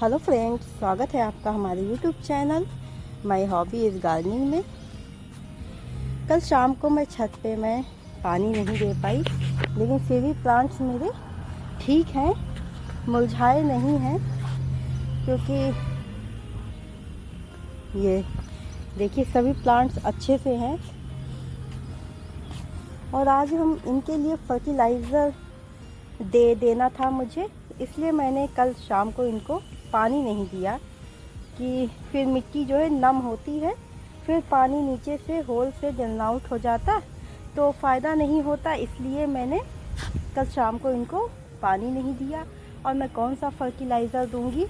Hello friends, स्वागत है आपका हमारे YouTube channel my hobby is gardening में। कल शाम को मैं छत पे पानी नहीं दे पाई, लेकिन फिर भी प्लांट्स मेरे ठीक हैं, मुरझाए नहीं हैं। क्योंकि ये देखिए सभी प्लांट्स अच्छे से हैं। और आज हम इनके लिए फर्टिलाइज़र देना था मुझे, इसलिए मैंने कल शाम को इनको पानी नहीं दिया कि फिर मिट्टी जो है नम होती है, फिर पानी नीचे से होल से जलन आउट हो जाता तो फ़ायदा नहीं होता। इसलिए मैंने कल शाम को इनको पानी नहीं दिया। और मैं कौन सा फर्टिलाइज़र दूंगी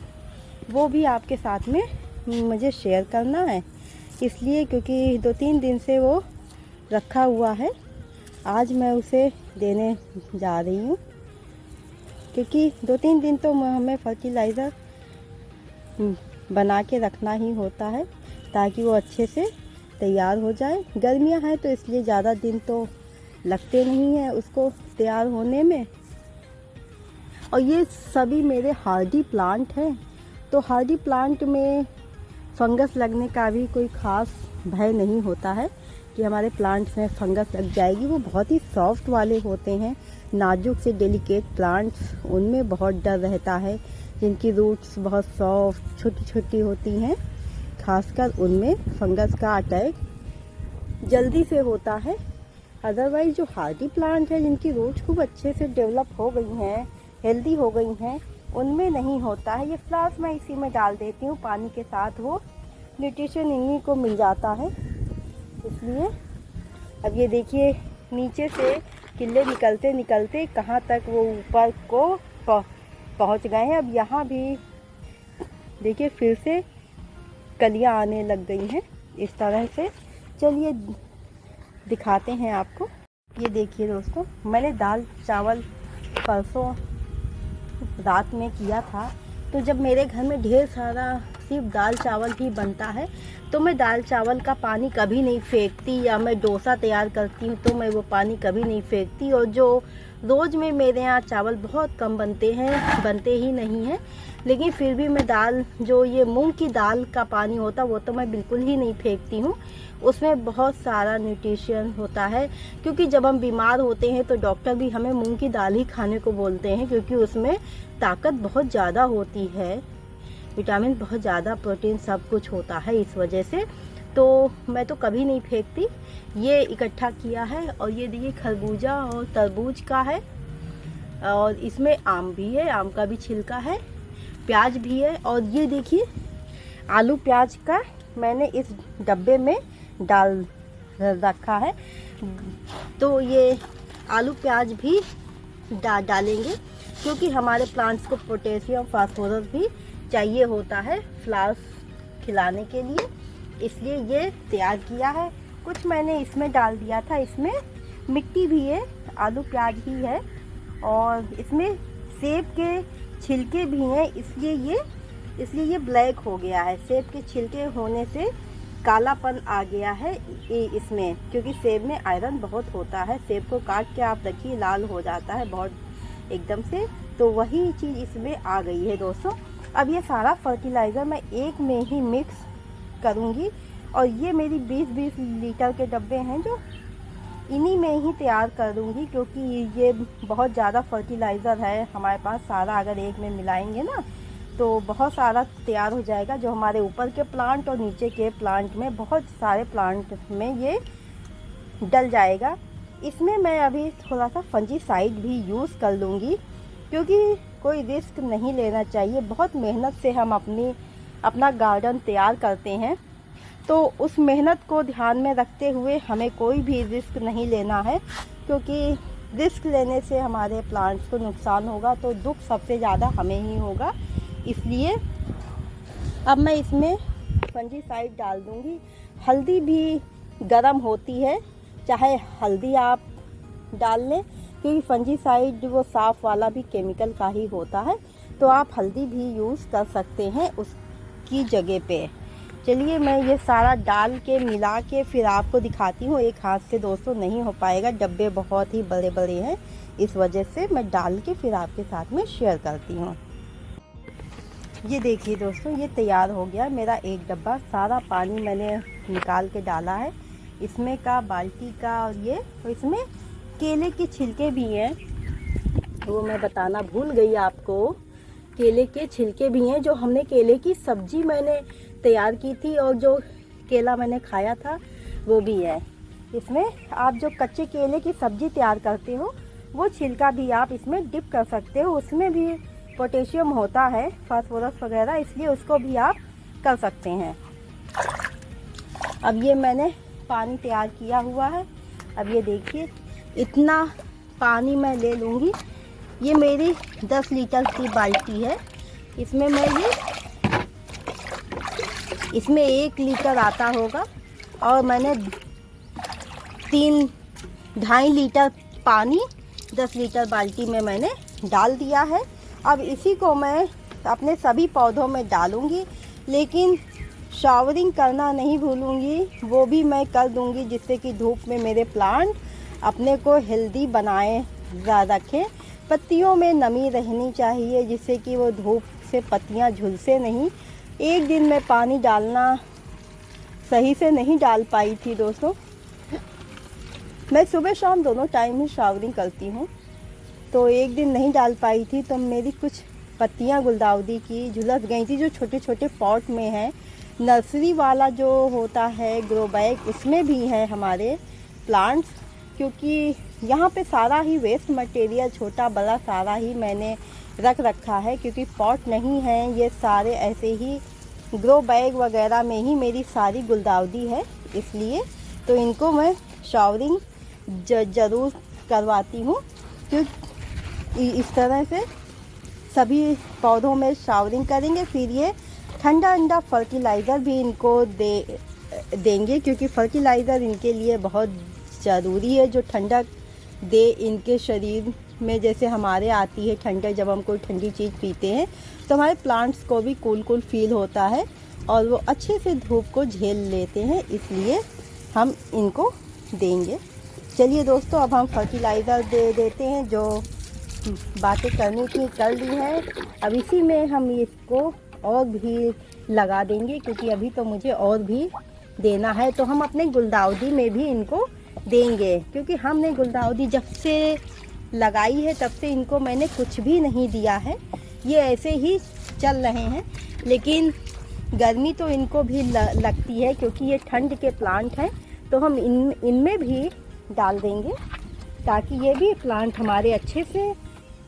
वो भी आपके साथ में मुझे शेयर करना है, इसलिए क्योंकि 2-3 दिन से वो रखा हुआ है। आज मैं उसे देने जा रही हूँ, क्योंकि 2-3 दिन तो हमें फर्टिलाइज़र बना के रखना ही होता है ताकि वो अच्छे से तैयार हो जाए। गर्मियाँ हैं तो इसलिए ज़्यादा दिन तो लगते नहीं हैं उसको तैयार होने में। और ये सभी मेरे हार्डी प्लांट हैं, तो हार्डी प्लांट में फंगस लगने का भी कोई ख़ास भय नहीं होता है कि हमारे प्लांट्स में फंगस लग जाएगी। वो बहुत ही सॉफ्ट वाले होते हैं, नाजुक से डेलिकेट प्लांट्स, उनमें बहुत डर रहता है। जिनकी रूट्स बहुत सॉफ्ट छोटी छोटी होती हैं, खासकर उनमें फंगस का अटैक जल्दी से होता है। अदरवाइज जो हार्डी प्लांट है, जिनकी रूट्स खूब अच्छे से डेवलप हो गई हैं, हेल्दी हो गई हैं, उनमें नहीं होता है। ये फ्लावर्स मैं इसी में डाल देती हूँ पानी के साथ, वो न्यूट्रिशन इन्हीं को मिल जाता है। इसलिए अब ये देखिए नीचे से किल्ले निकलते निकलते कहाँ तक वो ऊपर को पहुँच गए हैं। अब यहाँ भी देखिए फिर से कलियाँ आने लग गई हैं इस तरह से। चलिए दिखाते हैं आपको। ये देखिए दोस्तों, मैंने दाल चावल परसों रात में किया था, तो जब मेरे घर में ढेर सारा सिर्फ दाल चावल ही बनता है तो मैं दाल चावल का पानी कभी नहीं फेंकती, या मैं डोसा तैयार करती हूँ तो मैं वो पानी कभी नहीं फेंकती। और जो रोज़ में मेरे यहाँ चावल बहुत कम बनते हैं, बनते ही नहीं हैं, लेकिन फिर भी मैं दाल, जो ये मूंग की दाल का पानी होता वो तो मैं बिल्कुल ही नहीं फेंकती हूँ। उसमें बहुत सारा न्यूट्रिशन होता है, क्योंकि जब हम बीमार होते हैं तो डॉक्टर भी हमें मूंग की दाल ही खाने को बोलते हैं, क्योंकि उसमें ताकत बहुत ज़्यादा होती है, विटामिन बहुत ज़्यादा, प्रोटीन सब कुछ होता है। इस वजह से तो मैं तो कभी नहीं फेंकती। ये इकट्ठा किया है, और ये देखिए खरबूजा और तरबूज का है, और इसमें आम भी है, आम का भी छिलका है, प्याज भी है। और ये देखिए आलू प्याज का मैंने इस डब्बे में डाल रखा है, तो ये आलू प्याज भी डालेंगे, क्योंकि हमारे प्लांट्स को पोटेशियम फास्फोरस भी चाहिए होता है फ्लावर्स खिलाने के लिए, इसलिए ये तैयार किया है। कुछ मैंने इसमें डाल दिया था, इसमें मिट्टी भी है, आलू प्याज भी है, और इसमें सेब के छिलके भी हैं, इसलिए ये ब्लैक हो गया है। सेब के छिलके होने से कालापन आ गया है इसमें, क्योंकि सेब में आयरन बहुत होता है। सेब को काट के आप देखिए लाल हो जाता है बहुत एकदम से, तो वही चीज़ इसमें आ गई है दोस्तों। अब ये सारा फर्टिलाइज़र मैं एक में ही मिक्स करूँगी, और ये मेरी 20-20 लीटर के डब्बे हैं जो इन्हीं में ही तैयार कर दूँगी, क्योंकि ये बहुत ज़्यादा फर्टिलाइज़र है हमारे पास। सारा अगर एक में मिलाएंगे ना तो बहुत सारा तैयार हो जाएगा, जो हमारे ऊपर के प्लांट और नीचे के प्लांट में, बहुत सारे प्लांट में ये डल जाएगा। इसमें मैं अभी थोड़ा सा फंजीसाइड भी यूज़ कर लूँगी, क्योंकि कोई रिस्क नहीं लेना चाहिए। बहुत मेहनत से हम अपना गार्डन तैयार करते हैं, तो उस मेहनत को ध्यान में रखते हुए हमें कोई भी रिस्क नहीं लेना है, क्योंकि रिस्क लेने से हमारे प्लांट्स को नुकसान होगा तो दुख सबसे ज़्यादा हमें ही होगा। इसलिए अब मैं इसमें फंजीसाइड डाल दूँगी। हल्दी भी गर्म होती है, चाहे हल्दी आप डाल लें, क्योंकि फंजीसाइड वो साफ़ वाला भी केमिकल का ही होता है, तो आप हल्दी भी यूज़ कर सकते हैं उसकी जगह पे। चलिए मैं ये सारा डाल के मिला के फिर आपको दिखाती हूँ। एक हाथ से दोस्तों नहीं हो पाएगा, डब्बे बहुत ही बड़े बड़े हैं, इस वजह से मैं डाल के फिर आपके साथ में शेयर करती हूँ। ये देखिए दोस्तों, ये तैयार हो गया मेरा एक डब्बा। सारा पानी मैंने निकाल के डाला है इसमें का, बाल्टी का। और ये तो इसमें केले के छिलके भी हैं, वो मैं बताना भूल गई आपको। केले के छिलके भी हैं, जो हमने केले की सब्जी मैंने तैयार की थी और जो केला मैंने खाया था वो भी है इसमें। आप जो कच्चे केले की सब्जी तैयार करते हो वो छिलका भी आप इसमें डिप कर सकते हो, उसमें भी पोटेशियम होता है, फास्फोरस वगैरह, इसलिए उसको भी आप कर सकते हैं। अब ये मैंने पानी तैयार किया हुआ है। अब ये देखिए, इतना पानी मैं ले लूँगी। ये मेरी 10 लीटर की बाल्टी है, इसमें मैं इसमें 1 लीटर आता होगा और मैंने 2.5 लीटर पानी 10 लीटर बाल्टी में मैंने डाल दिया है। अब इसी को मैं अपने सभी पौधों में डालूँगी, लेकिन शावरिंग करना नहीं भूलूँगी, वो भी मैं कर दूँगी, जिससे कि धूप में मेरे प्लांट अपने को हेल्दी बनाए रखें। पत्तियों में नमी रहनी चाहिए, जिससे कि वो धूप से पत्तियाँ झुलसे नहीं। एक दिन में पानी डालना सही से नहीं डाल पाई थी दोस्तों। मैं सुबह शाम दोनों टाइम ही शावरिंग करती हूँ, तो एक दिन नहीं डाल पाई थी, तो मेरी कुछ पत्तियाँ गुलदाउदी की झुलस गई थी, जो छोटे छोटे पॉट में है। नर्सरी वाला जो होता है ग्रो बैग, उसमें भी है हमारे प्लांट्स, क्योंकि यहाँ पे सारा ही वेस्ट मटेरियल छोटा बड़ा सारा ही मैंने रख रखा है, क्योंकि पॉट नहीं है, ये सारे ऐसे ही ग्रो बैग वगैरह में ही मेरी सारी गुलदाउदी है, इसलिए तो इनको मैं शावरिंग ज़रूर करवाती हूँ। क्योंकि इस तरह से सभी पौधों में शावरिंग करेंगे, फिर ये ठंडा ठंडा फर्टिलाइज़र भी इनको देंगे, क्योंकि फर्टिलाइज़र इनके लिए बहुत ज़रूरी है, जो ठंडक दे इनके शरीर में। जैसे हमारे आती है ठंडक, जब हम कोई ठंडी चीज़ पीते हैं तो हमारे प्लांट्स को भी कूल कूल फील होता है और वो अच्छे से धूप को झेल लेते हैं, इसलिए हम इनको देंगे। चलिए दोस्तों, अब हम फर्टिलाइज़र दे देते हैं, जो बातें करनी थी कर ली हैं। अब इसी में हम इसको और भी लगा देंगे, क्योंकि अभी तो मुझे और भी देना है, तो हम अपने गुलदाउदी में भी इनको देंगे। क्योंकि हमने गुलदाउदी जब से लगाई है तब से इनको मैंने कुछ भी नहीं दिया है, ये ऐसे ही चल रहे हैं। लेकिन गर्मी तो इनको भी लगती है, क्योंकि ये ठंड के प्लांट हैं, तो हम इनमें भी डाल देंगे, ताकि ये भी प्लांट हमारे अच्छे से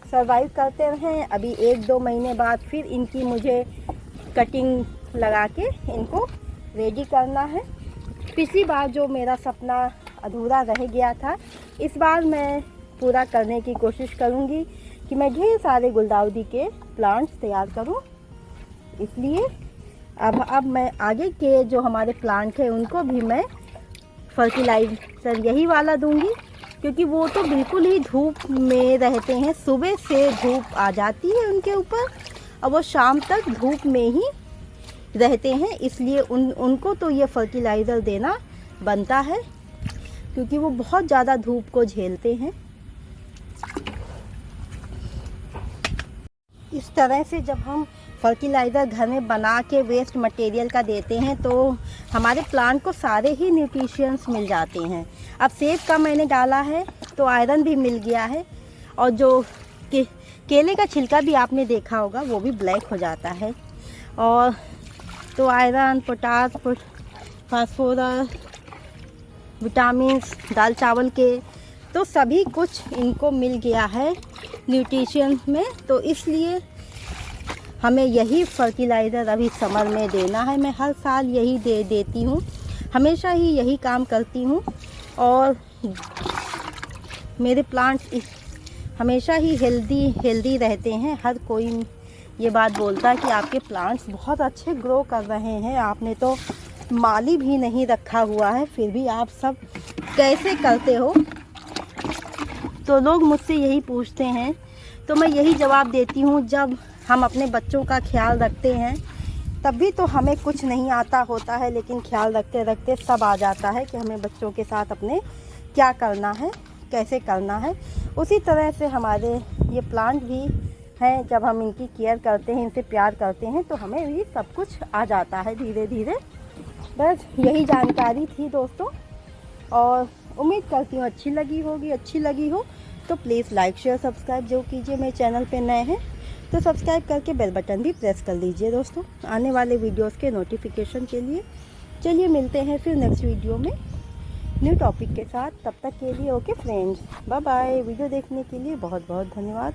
सर्वाइव करते रहें। अभी 1-2 महीने बाद फिर इनकी मुझे कटिंग लगा के इनको रेडी करना है। पिछली बार जो मेरा सपना अधूरा रह गया था, इस बार मैं पूरा करने की कोशिश करूँगी कि मैं ढेर सारे गुलदाउदी के प्लांट्स तैयार करूँ। इसलिए अब मैं आगे के जो हमारे प्लांट हैं उनको भी मैं फर्टिलाइज़र यही वाला दूंगी, क्योंकि वो तो बिल्कुल ही धूप में रहते हैं। सुबह से धूप आ जाती है उनके ऊपर और वो शाम तक धूप में ही रहते हैं, इसलिए उनको तो ये फर्टिलाइज़र देना बनता है, क्योंकि वो बहुत ज़्यादा धूप को झेलते हैं। इस तरह से जब हम फर्टिलाइज़र घर में बना के वेस्ट मटेरियल का देते हैं, तो हमारे प्लांट को सारे ही न्यूट्रिशंस मिल जाते हैं। अब सेब का मैंने डाला है तो आयरन भी मिल गया है, और जो केले का छिलका भी आपने देखा होगा वो भी ब्लैक हो जाता है। और तो आयरन, पोटास, फास्फोरस, विटामिन्स दाल चावल के, तो सभी कुछ इनको मिल गया है न्यूट्रिशन में। तो इसलिए हमें यही फर्टिलाइज़र अभी समर में देना है। मैं हर साल यही देती हूँ, हमेशा ही यही काम करती हूँ, और मेरे प्लांट हमेशा ही हेल्दी रहते हैं। हर कोई ये बात बोलता है कि आपके प्लांट्स बहुत अच्छे ग्रो कर रहे हैं, आपने तो माली भी नहीं रखा हुआ है, फिर भी आप सब कैसे करते हो। तो लोग मुझसे यही पूछते हैं, तो मैं यही जवाब देती हूँ, जब हम अपने बच्चों का ख्याल रखते हैं तभी तो हमें कुछ नहीं आता होता है, लेकिन ख्याल रखते रखते सब आ जाता है कि हमें बच्चों के साथ अपने क्या करना है, कैसे करना है। उसी तरह से हमारे ये प्लांट भी हैं, जब हम इनकी केयर करते हैं, इनसे प्यार करते हैं, तो हमें भी सब कुछ आ जाता है धीरे धीरे। बस यही जानकारी थी दोस्तों, और उम्मीद करती हूँ अच्छी लगी होगी। अच्छी लगी हो तो प्लीज़ लाइक शेयर सब्सक्राइब जो कीजिए। मेरे चैनल पे नए हैं तो सब्सक्राइब करके बेल बटन भी प्रेस कर लीजिए दोस्तों, आने वाले वीडियोस के नोटिफिकेशन के लिए। चलिए मिलते हैं फिर नेक्स्ट वीडियो में न्यू टॉपिक के साथ। तब तक के लिए okay friends, bye bye. Video देखने के लिए बहुत बहुत धन्यवाद।